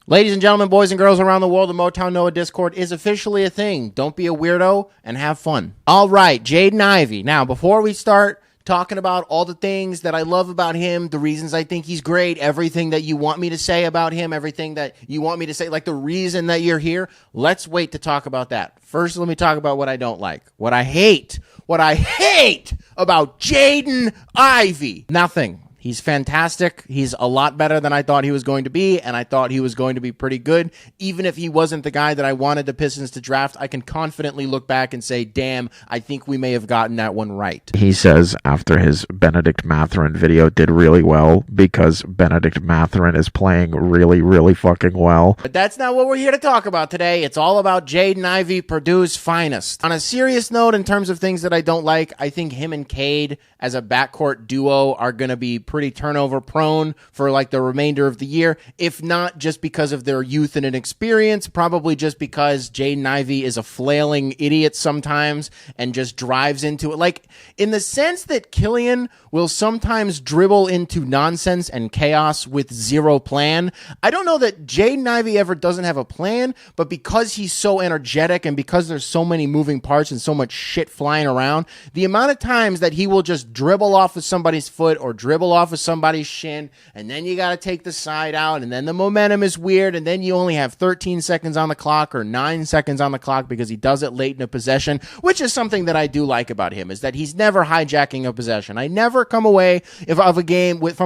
Ladies and gentlemen, boys and girls around the world, the Motown Noah Discord is officially a thing. Don't be a weirdo and have fun. All right, Jaden Ivey. Now, before we start talking about all the things that I love about him, the reasons I think he's great, everything that you want me to say about him, everything that you want me to say, like the reason that you're here, let's wait to talk about that. First, let me talk about what I don't like, what I hate about Jaden Ivey. Nothing. He's fantastic. He's a lot better than I thought he was going to be, and I thought he was going to be pretty good. Even if he wasn't the guy that I wanted the Pistons to draft, I can confidently look back and say, damn, I think we may have gotten that one right. He says after his Benedict Mathurin video did really well because Benedict Mathurin is playing really, really fucking well. But that's not what we're here to talk about today. It's all about Jaden Ivey, Purdue's finest. On a serious note, in terms of things that I don't like, I think him and Cade as a backcourt duo are going to be pretty turnover prone for like the remainder of the year, if not just because of their youth and inexperience, probably just because Jaden Ivey is a flailing idiot sometimes and just drives into it. Like in the sense that Killian will sometimes dribble into nonsense and chaos with zero plan. I don't know that Jaden Ivey ever doesn't have a plan, but because he's so energetic and because there's so many moving parts and so much shit flying around, the amount of times that he will just dribble off of somebody's foot or dribble off of somebody's shin, and then you got to take the side out, and then the momentum is weird, and then you only have 13 seconds on the clock or 9 seconds on the clock because he does it late in a possession, which is something that I do like about him, is that he's never hijacking a possession. I never come away from a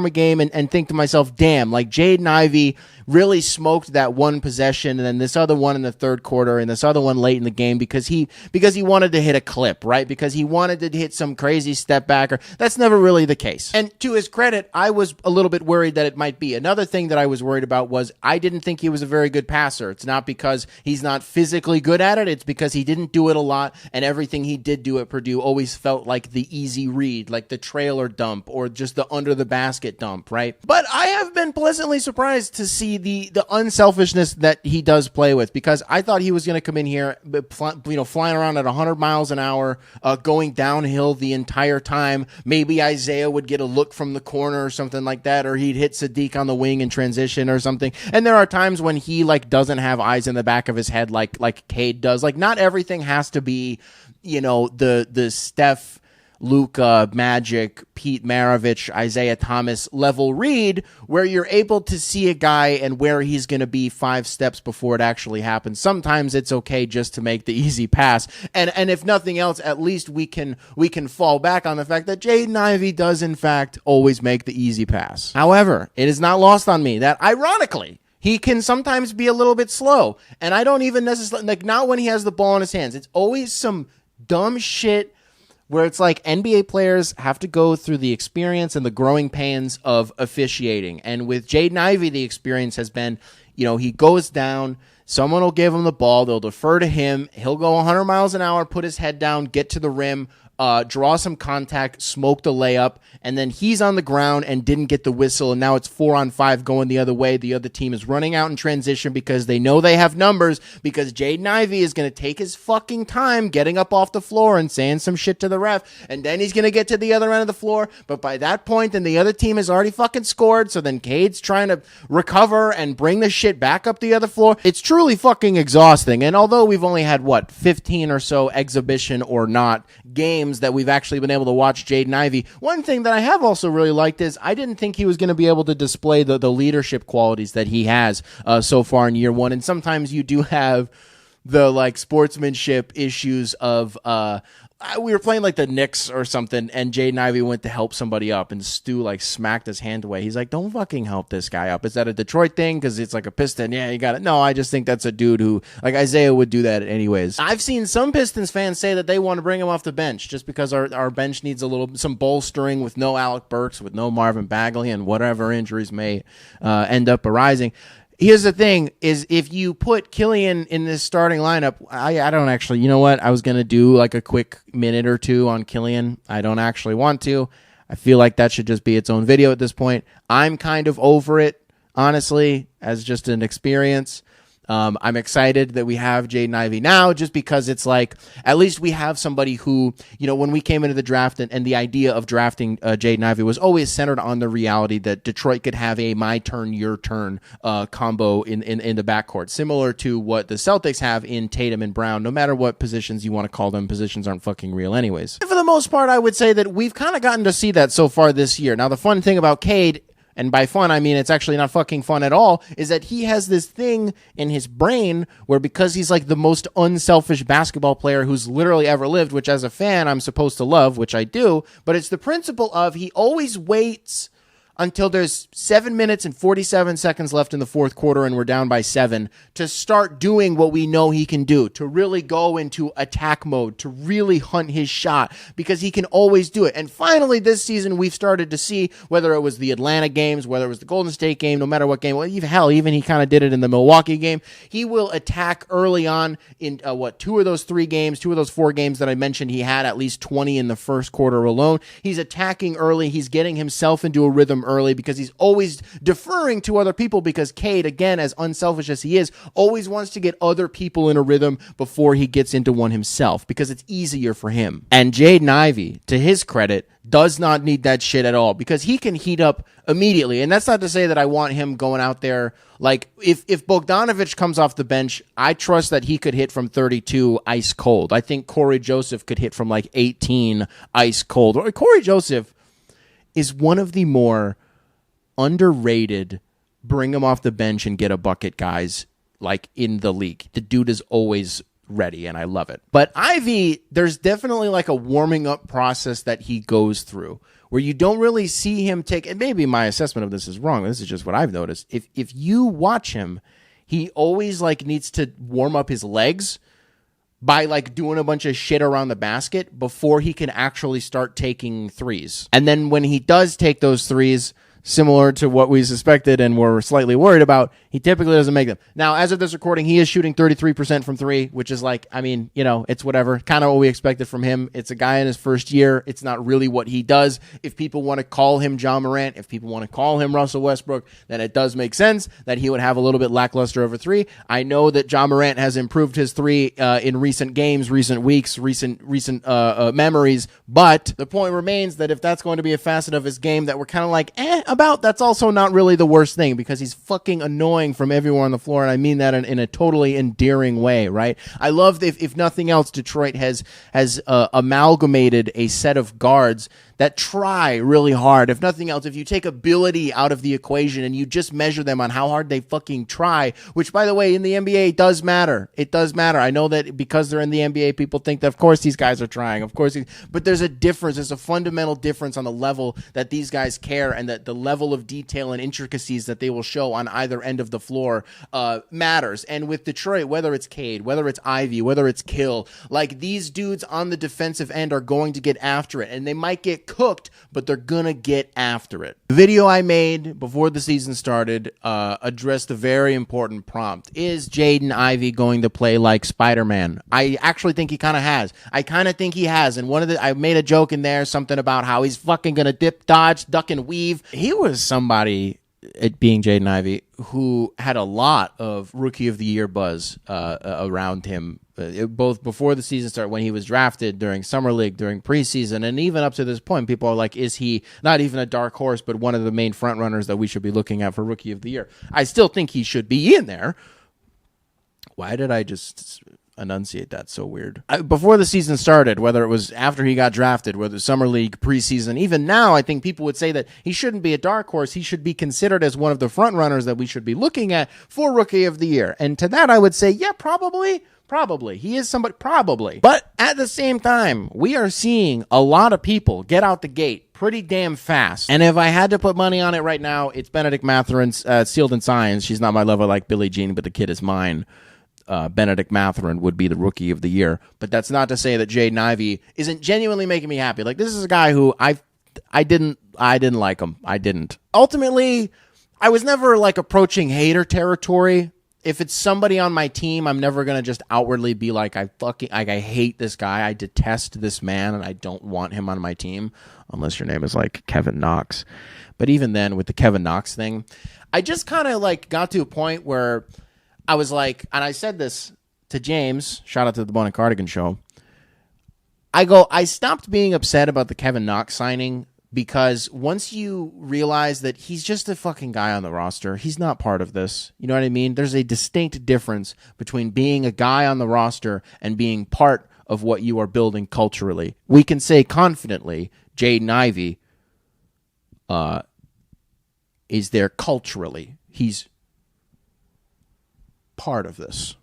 game and think to myself, damn, like Jaden Ivey really smoked that one possession and then this other one in the third quarter and this other one late in the game because he wanted to hit a clip, right? Because he wanted to hit some crazy step backer. That's never really the case. And to his credit, I was a little bit worried that it might be. Another thing that I was worried about was I didn't think he was a very good passer. It's not because he's not physically good at it. It's because he didn't do it a lot, and everything he did do at Purdue always felt like the easy read, like the trailer dump or just the under the basket dump, right? But I have been pleasantly surprised to see the unselfishness that he does play with, because I thought he was going to come in here, flying around at 100 miles an hour, going downhill the entire time. Maybe Isaiah would get a look from the corner or something like that, or he'd hit Sadiq on the wing in transition or something. And there are times when he like doesn't have eyes in the back of his head like Cade does. Like not everything has to be, the Steph, Luka, Magic, Pete Maravich, Isaiah Thomas level read where you're able to see a guy and where he's going to be 5 steps before it actually happens. Sometimes it's okay just to make the easy pass. And if nothing else, at least we can fall back on the fact that Jaden Ivey does in fact always make the easy pass. However, it is not lost on me that ironically, he can sometimes be a little bit slow. And I don't even necessarily, like not when he has the ball in his hands. It's always some dumb shit where it's like NBA players have to go through the experience and the growing pains of officiating. And with Jaden Ivey, the experience has been, he goes down, someone will give him the ball, they'll defer to him, he'll go 100 miles an hour, put his head down, get to the rim, draw some contact, smoke the layup, and then he's on the ground and didn't get the whistle, and now it's 4-on-5 going the other way. The other team is running out in transition because they know they have numbers, because Jaden Ivey is going to take his fucking time getting up off the floor and saying some shit to the ref, and then he's going to get to the other end of the floor, but by that point, then the other team has already fucking scored, so then Cade's trying to recover and bring the shit back up the other floor. It's truly fucking exhausting, and although we've only had, 15 or so exhibition or not games that we've actually been able to watch Jaden Ivey, one thing that I have also really liked is I didn't think he was going to be able to display the leadership qualities that he has so far in year one. And sometimes you do have the sportsmanship issues of we were playing the Knicks or something, and Jaden Ivey went to help somebody up, and Stu smacked his hand away. He's like, "Don't fucking help this guy up." Is that a Detroit thing? Because it's like a Piston. Yeah, you got it. No, I just think that's a dude who Isaiah would do that anyways. I've seen some Pistons fans say that they want to bring him off the bench just because our bench needs some bolstering with no Alec Burks, with no Marvin Bagley, and whatever injuries may end up arising. Here's the thing, is if you put Killian in this starting lineup, I don't actually, you know what? I was going to do a quick minute or two on Killian. I don't actually want to. I feel like that should just be its own video at this point. I'm kind of over it, honestly, as just an experience. I'm excited that we have Jaden Ivey now, just because it's like, at least we have somebody who, when we came into the draft and the idea of drafting Jaden Ivey was always centered on the reality that Detroit could have a my turn, your turn combo in the backcourt, similar to what the Celtics have in Tatum and Brown. No matter what positions you want to call them, positions aren't fucking real anyways. And for the most part, I would say that we've kind of gotten to see that so far this year. Now, the fun thing about Cade, and by fun, I mean it's actually not fucking fun at all, is that he has this thing in his brain where, because he's like the most unselfish basketball player who's literally ever lived, which as a fan I'm supposed to love, which I do, but it's the principle of he always waits until there's 7 minutes and 47 seconds left in the fourth quarter and we're down by 7 to start doing what we know he can do, to really go into attack mode, to really hunt his shot, because he can always do it. And finally this season we've started to see, whether it was the Atlanta games, whether it was the Golden State game, no matter what game, well, even he kind of did it in the Milwaukee game. He will attack early on in two of those 4 games that I mentioned. He had at least 20 in the first quarter alone. He's attacking early. He's getting himself into a rhythm early because he's always deferring to other people, because Cade, again, as unselfish as he is, always wants to get other people in a rhythm before he gets into one himself, because it's easier for him. And Jaden Ivey, to his credit, does not need that shit at all, because he can heat up immediately. And that's not to say that I want him going out there like, if Bogdanovich comes off the bench, I trust that he could hit from 32 ice cold. I think Corey Joseph could hit from like 18 ice cold. Corey Joseph is one of the more underrated bring him off the bench and get a bucket guys like in the league. The dude is always ready, and I love it. But Ivey, there's definitely like a warming up process that he goes through where you don't really see him take, and maybe my assessment of this is wrong, this is just what I've noticed. If you watch him, he always like needs to warm up his legs by like doing a bunch of shit around the basket before he can actually start taking threes. And then when he does take those threes, similar to what we suspected and were slightly worried about, he typically doesn't make them. Now, as of this recording, he is shooting 33% from 3, which is like, I mean, it's whatever. Kind of what we expected from him. It's a guy in his first year. It's not really what he does. If people want to call him John Morant, if people want to call him Russell Westbrook, then it does make sense that he would have a little bit lackluster over 3. I know that John Morant has improved his 3 in recent games, recent weeks, recent memories, but the point remains that if that's going to be a facet of his game that we're kind of like, about, that's also not really the worst thing, because he's fucking annoying from everywhere on the floor, and I mean that in a totally endearing way, right? I love if nothing else, Detroit has amalgamated a set of guards that try really hard. If nothing else, if you take ability out of the equation and you just measure them on how hard they fucking try, which, by the way, in the NBA does matter. It does matter. I know that because they're in the NBA, people think that, of course, these guys are trying. Of course, but there's a difference. There's a fundamental difference on the level that these guys care, and that the level of detail and intricacies that they will show on either end of the floor matters. And with Detroit, whether it's Cade, whether it's Ivey, whether it's Kill, like, these dudes on the defensive end are going to get after it, and they might get cooked, but they're gonna get after it. The video I made before the season started addressed a very important prompt. Is Jaden Ivey going to play like Spider-Man? I actually think he kind of has. I kind of think he has. And I made a joke in there, something about how he's fucking gonna dip, dodge, duck, and weave. He was somebody, it being Jaden Ivey, who had a lot of Rookie of the Year buzz around him, both before the season started, when he was drafted, during Summer League, during preseason, and even up to this point. People are like, is he not even a dark horse, but one of the main front runners that we should be looking at for Rookie of the Year? I still think he should be in there. Why did I just enunciate that so weird? Before the season started, whether it was after he got drafted, whether Summer League, preseason, even now, I think people would say that he shouldn't be a dark horse. He should be considered as one of the front runners that we should be looking at for Rookie of the Year. And to that, I would say, yeah, probably. He is somebody, probably. But at the same time, we are seeing a lot of people get out the gate pretty damn fast. And if I had to put money on it right now, it's Benedict Matherin's sealed in science. She's not my lover like Billie Jean, but the kid is mine. Benedict Mathurin would be the Rookie of the Year. But that's not to say that Jaden Ivey isn't genuinely making me happy. Like, this is a guy who I didn't like him. I didn't. Ultimately, I was never like approaching hater territory. If it's somebody on my team, I'm never going to just outwardly be like, I hate this guy. I detest this man, and I don't want him on my team, unless your name is like Kevin Knox. But even then, with the Kevin Knox thing, I just kind of like got to a point where I was like, and I said this to James, shout out to the Bone and Cardigan show. I stopped being upset about the Kevin Knox signing because once you realize that he's just a fucking guy on the roster, he's not part of this. You know what I mean? There's a distinct difference between being a guy on the roster and being part of what you are building culturally. We can say confidently, Jaden Ivey is there culturally. He's part of this.